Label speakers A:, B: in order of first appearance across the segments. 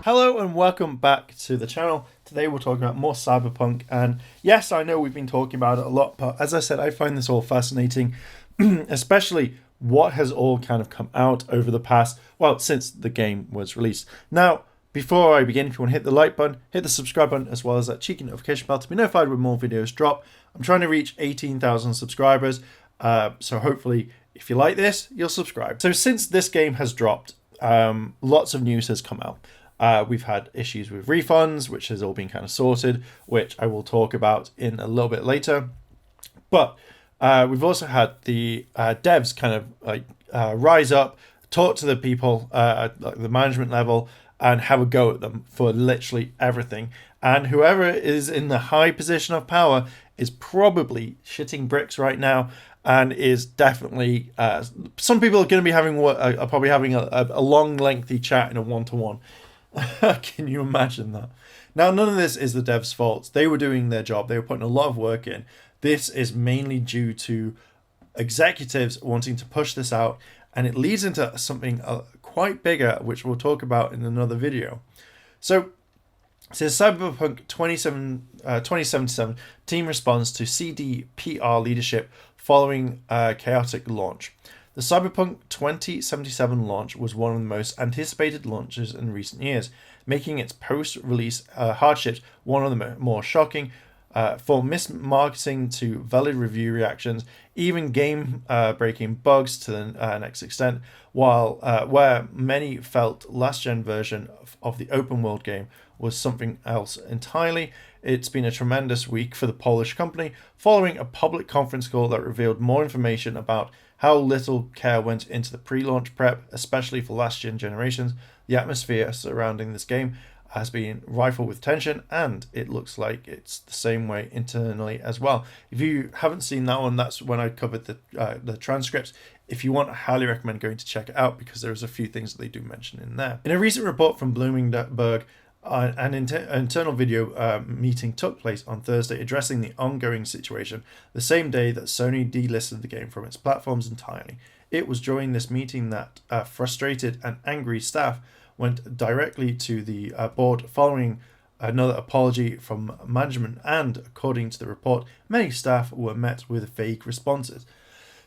A: Hello and welcome back to the channel. Today we're talking about more Cyberpunk, and yes, I know we've been talking about it a lot, but as I said, I find this all fascinating, especially what has all kind of come out over the past, well, since the game was released. Now, before I begin, if you want to hit the like button, hit the subscribe button, as well as that cheeky notification bell to be notified when more videos drop. I'm trying to reach 18,000 subscribers, so hopefully if you like this, you'll subscribe. So since this game has dropped, lots of news has come out. We've had issues with refunds, which has all been kind of sorted, which I will talk about in a little bit later. But we've also had the devs kind of rise up, talk to the people at the management level, and have a go at them for literally everything. And whoever is in the high position of power is probably shitting bricks right now, and is definitely some people are going to be having probably having a long, lengthy chat in a one-to-one. Can you imagine that? Now, none of this is the devs' fault. They were doing their job. They were putting a lot of work in. This is mainly due to executives wanting to push this out, and it leads into something quite bigger, which we'll talk about in another video. So, since Cyberpunk 2077 team responds to CDPR leadership following a chaotic launch. The Cyberpunk 2077 launch was one of the most anticipated launches in recent years, making its post-release hardships one of the more shocking, for mismarketing to valid review reactions, even game-breaking bugs to the next extent, while where many felt last-gen version of the open-world game was something else entirely. It's been a tremendous week for the Polish company, following a public conference call that revealed more information about how little care went into the pre-launch prep, especially for last-gen generations. The atmosphere surrounding this game has been rife with tension, and it looks like it's the same way internally as well. If you haven't seen that one, that's when I covered the transcripts. If you want, I highly recommend going to check it out, because there's a few things that they do mention in there. In a recent report from Bloomberg, an internal video meeting took place on Thursday addressing the ongoing situation, the same day that Sony delisted the game from its platforms entirely. It was during this meeting that frustrated and angry staff went directly to the board following another apology from management, and according to the report, many staff were met with vague responses.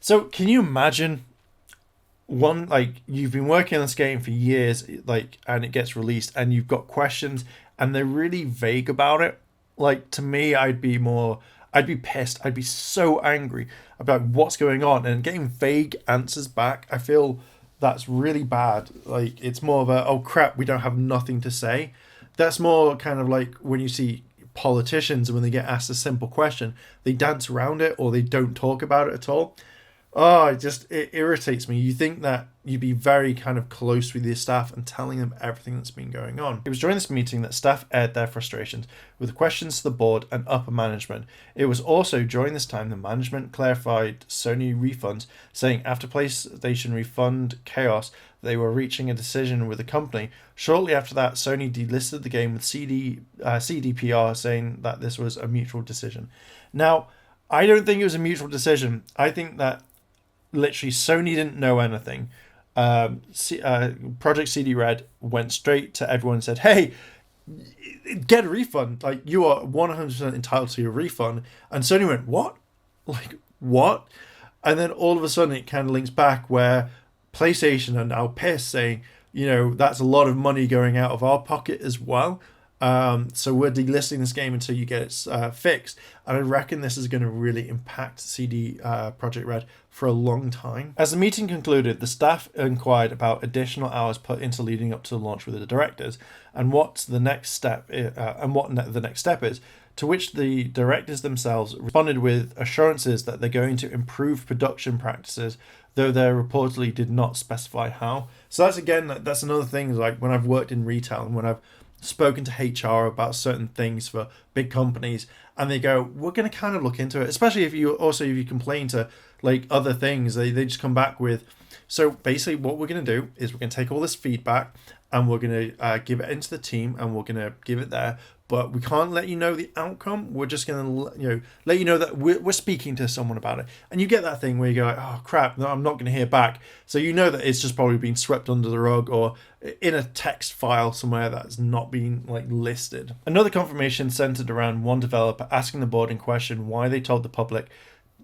A: So can you imagine you've been working on this game for years, and it gets released and you've got questions and they're really vague about it? To me, I'd be pissed. I'd be so angry about what's going on, and getting vague answers back, I feel that's really bad. It's more of a, oh crap, we don't have nothing to say. That's more kind of like when you see politicians, and when they get asked a simple question, they dance around it or they don't talk about it at all. Oh, it irritates me. You think that you'd be very kind of close with your staff and telling them everything that's been going on. It was during this meeting that staff aired their frustrations with questions to the board and upper management. It was also during this time the management clarified Sony refunds, saying after PlayStation refund chaos, they were reaching a decision with the company. Shortly after that, Sony delisted the game with CDPR, saying that this was a mutual decision. Now, I don't think it was a mutual decision. I think that literally Sony didn't know anything. Project CD Red went straight to everyone and said, hey, get a refund. You are 100% entitled to your refund. And Sony went, what? What? And then all of a sudden it kind of links back where PlayStation are now pissed, saying, that's a lot of money going out of our pocket as well. So we're delisting this game until you get it fixed. And I reckon this is going to really impact CD Projekt Red for a long time. As the meeting concluded, the staff inquired about additional hours put into leading up to the launch with the directors, and what the next step is. To which the directors themselves responded with assurances that they're going to improve production practices, though they reportedly did not specify how. So that's another thing. When I've worked in retail and when I've spoken to HR about certain things for big companies, and they go, we're going to kind of look into it, especially if you complain to other things, they just come back with, so basically what we're going to do is we're going to take all this feedback and we're going to give it into the team, and we're going to give it there, but we can't let you know the outcome. We're just going to, let you know that we're speaking to someone about it. And you get that thing where you go, like, oh crap, no, I'm not going to hear back. So you know that it's just probably been swept under the rug or in a text file somewhere that's not been listed. Another confirmation centered around one developer asking the board in question why they told the public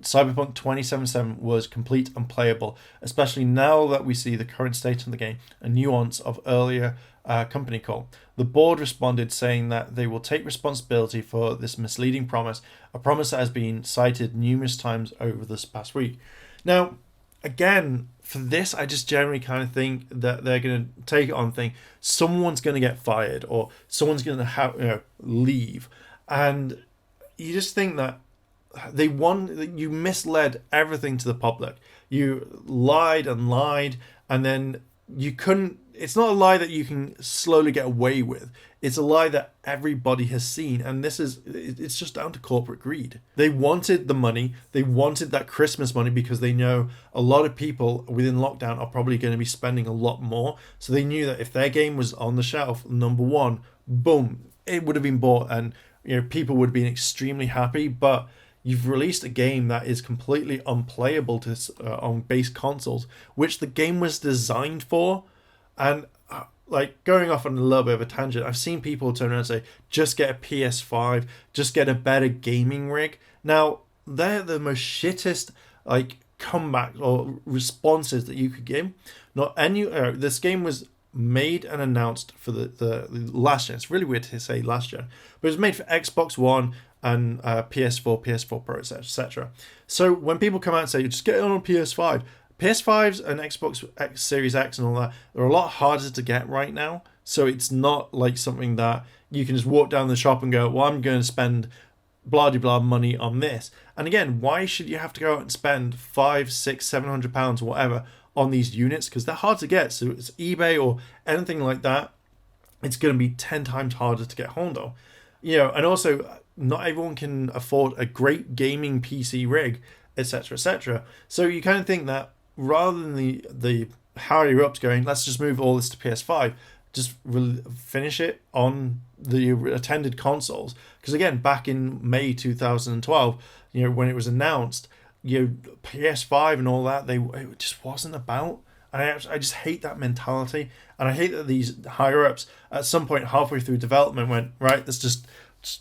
A: Cyberpunk 2077 was complete and playable, especially now that we see the current state of the game and nuance of earlier company call. The board responded saying that they will take responsibility for this misleading promise, a promise that has been cited numerous times over this past week. Now, again, for this, I just generally kind of think that they're going to take it on thing. Someone's going to get fired or someone's going to have leave, and you just think that you misled everything to the public. You lied, and then you couldn't. It's not a lie that you can slowly get away with. It's a lie that everybody has seen, and it's just down to corporate greed. They wanted the money. They wanted that Christmas money because they know a lot of people within lockdown are probably going to be spending a lot more. So they knew that if their game was on the shelf, number one, boom, it would have been bought, and people would have been extremely happy. But you've released a game that is completely unplayable on base consoles, which the game was designed for. And going off on a little bit of a tangent, I've seen people turn around and say, just get a PS5, just get a better gaming rig. Now, they're the most shittest comeback or responses that you could give. This game was made and announced for the last gen. It's really weird to say last gen, but it was made for Xbox One and PS4, PS4 Pro, etc. So when people come out and say, just get it on PS5, PS5s and Xbox X Series X and all that, they're a lot harder to get right now. So it's not like something that you can just walk down the shop and go, well, I'm going to spend blah money on this. And again, why should you have to go out and spend £500, £600, £700 or whatever on these units? Because they're hard to get. So it's eBay or anything like that, it's going to be 10 times harder to get hold of. And also not everyone can afford a great gaming PC rig, etc., etc. So you kind of think that rather than the higher ups going, let's just move all this to PS5, just finish it on the attended consoles. Because again, back in May 2012, when it was announced, PS5 and all that, it just wasn't about. And I just hate that mentality, and I hate that these higher ups at some point halfway through development went, right, let's just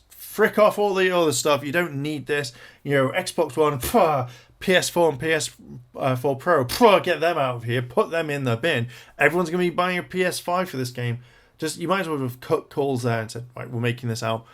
A: frick off all the other stuff. You don't need this. Xbox One, PS4 and PS4 Pro, get them out of here. Put them in the bin. Everyone's going to be buying a PS5 for this game. You might as well have cut calls there and said, right, we're making this out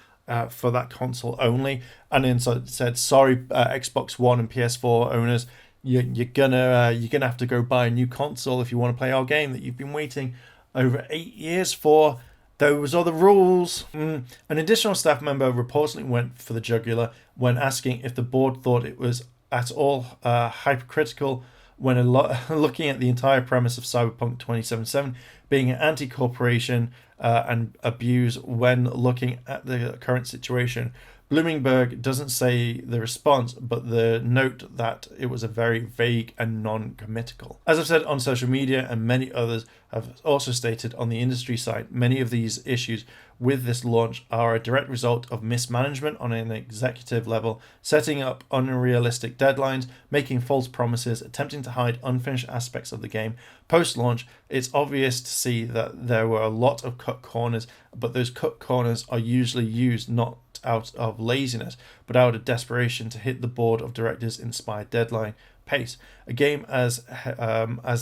A: for that console only. And then said, sorry, Xbox One and PS4 owners, you're gonna have to go buy a new console if you want to play our game that you've been waiting over 8 years for. Those are the rules. An additional staff member reportedly went for the jugular when asking if the board thought it was at all hypercritical when looking at the entire premise of Cyberpunk 2077 being an anti-corporation and abuse when looking at the current situation. Bloomberg doesn't say the response, but the note that it was a very vague and non-committal. As I've said on social media, and many others have also stated on the industry side, many of these issues with this launch are a direct result of mismanagement on an executive level, setting up unrealistic deadlines, making false promises, attempting to hide unfinished aspects of the game. Post-launch, it's obvious to see that there were a lot of cut corners, but those cut corners are usually used not out of laziness, but out of desperation to hit the board of directors' inspired deadline pace. A game as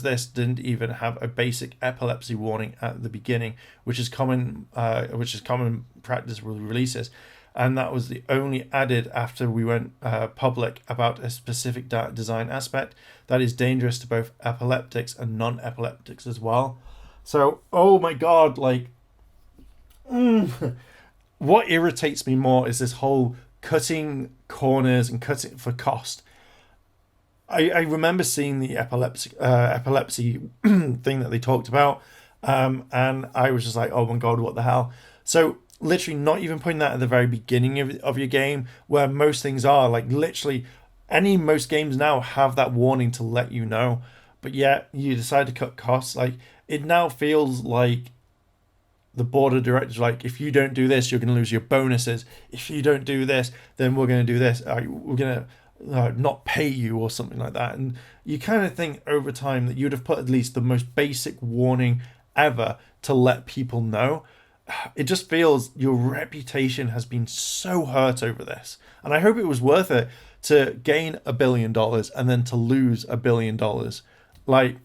A: this didn't even have a basic epilepsy warning at the beginning, which is common practice with releases, and that was the only added after we went public about a specific design aspect that is dangerous to both epileptics and non-epileptics as well. So, oh my god, what irritates me more is this whole cutting corners and cutting for cost. I remember seeing the epilepsy thing that they talked about, and I was just like, oh my god, what the hell? So literally not even putting that at the very beginning of your game, where most things are, literally most games now have that warning to let you know, but yet you decide to cut costs. It now feels like the board of directors like, if you don't do this, you're going to lose your bonuses. If you don't do this, then we're going to do this. We're going to not pay you or something like that. And you kind of think over time that you'd have put at least the most basic warning ever to let people know. It just feels your reputation has been so hurt over this. And I hope it was worth it to gain $1 billion and then to lose $1 billion. Like,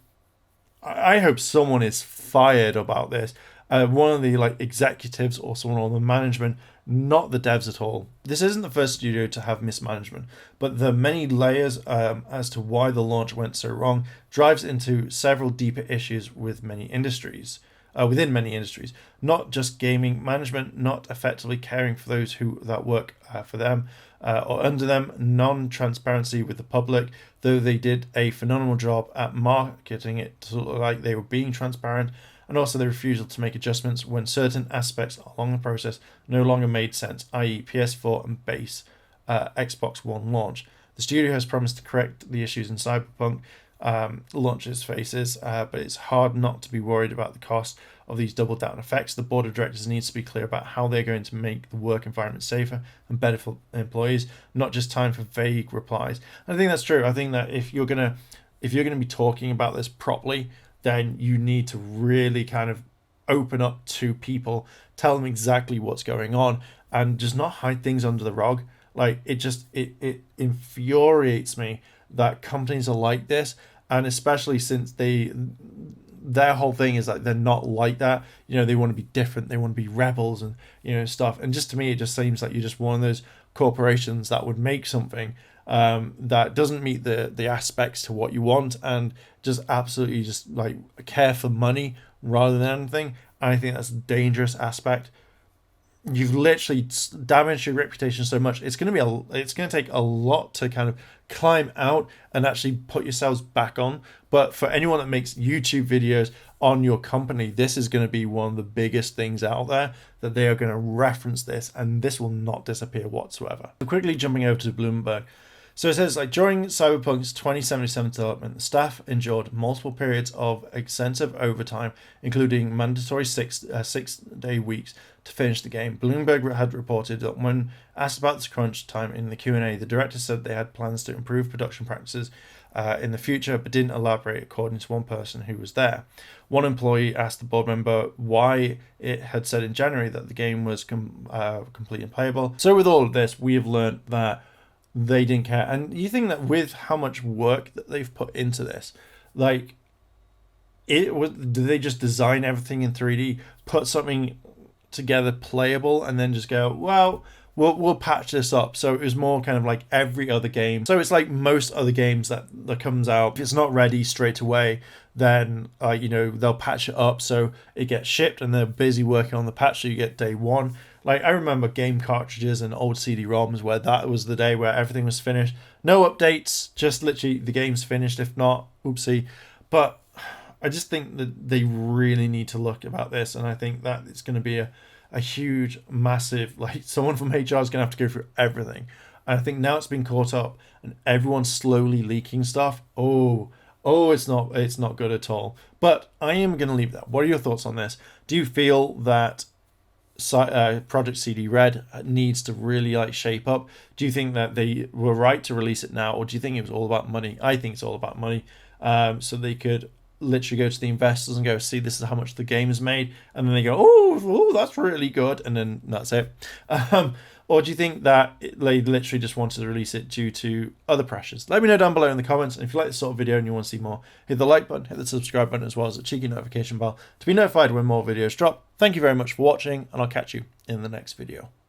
A: I hope someone is fired about this. One of the executives or someone on the management, not the devs at all. This isn't the first studio to have mismanagement, but the many layers as to why the launch went so wrong drives into several deeper issues with many industries. Within many industries, not just gaming, management not effectively caring for those that work for them or under them, non-transparency with the public, though they did a phenomenal job at marketing it to look like they were being transparent, and also the refusal to make adjustments when certain aspects along the process no longer made sense, i.e. PS4 and base Xbox One launch. The studio has promised to correct the issues in Cyberpunk launches faces, but it's hard not to be worried about the cost of these double down effects. The board of directors needs to be clear about how they're going to make the work environment safer and better for employees, not just time for vague replies. And I think that's true. I think that if you're gonna be talking about this properly, then you need to really kind of open up to people, tell them exactly what's going on, and just not hide things under the rug. Like, it infuriates me that companies are like this, and especially since their whole thing is like they're not like that. You know, they want to be different, they want to be rebels and, you know, stuff. And just to me, it just seems like you're just one of those corporations that would make something that doesn't meet the aspects to what you want, and just absolutely just like care for money rather than anything. And I think that's a dangerous aspect. You've literally damaged your reputation so much. It's going to take a lot to kind of climb out and actually put yourselves back on. But for anyone that makes YouTube videos on your company, this is going to be one of the biggest things out there, that they are going to reference this, and this will not disappear whatsoever. So quickly jumping over to Bloomberg. So it says, during Cyberpunk's 2077 development, the staff endured multiple periods of extensive overtime, including mandatory six-day weeks to finish the game. Bloomberg had reported that when asked about this crunch time in the Q&A, the director said they had plans to improve production practices in the future, but didn't elaborate, according to one person who was there. One employee asked the board member why it had said in January that the game was complete and playable. So with all of this, we have learned that they didn't care. And you think that with how much work that they've put into this, did they just design everything in 3D, put something together playable, and then just go, well, we'll patch this up? So it was more kind of like every other game. So it's like most other games that comes out, if it's not ready straight away, then they'll patch it up so it gets shipped, and they're busy working on the patch so you get day one. Like, I remember game cartridges and old CD-ROMs where that was the day where everything was finished. No updates, just literally the game's finished. If not, oopsie. But I just think that they really need to look about this, and I think that it's going to be a huge, massive, someone from HR is going to have to go through everything. And I think now it's been caught up and everyone's slowly leaking stuff. Oh, it's not good at all. But I am going to leave that. What are your thoughts on this? Do you feel that Project CD Red needs to really shape up? Do you think that they were right to release it now, or do you think it was all about money? I think it's all about money, so they could literally go to the investors and go, see, this is how much the game is made, and then they go, oh, that's really good, and then that's it. Or do you think that they literally just wanted to release it due to other pressures? Let me know down below in the comments. And if you like this sort of video and you want to see more, hit the like button, hit the subscribe button, as well as the cheeky notification bell to be notified when more videos drop. Thank you very much for watching, and I'll catch you in the next video.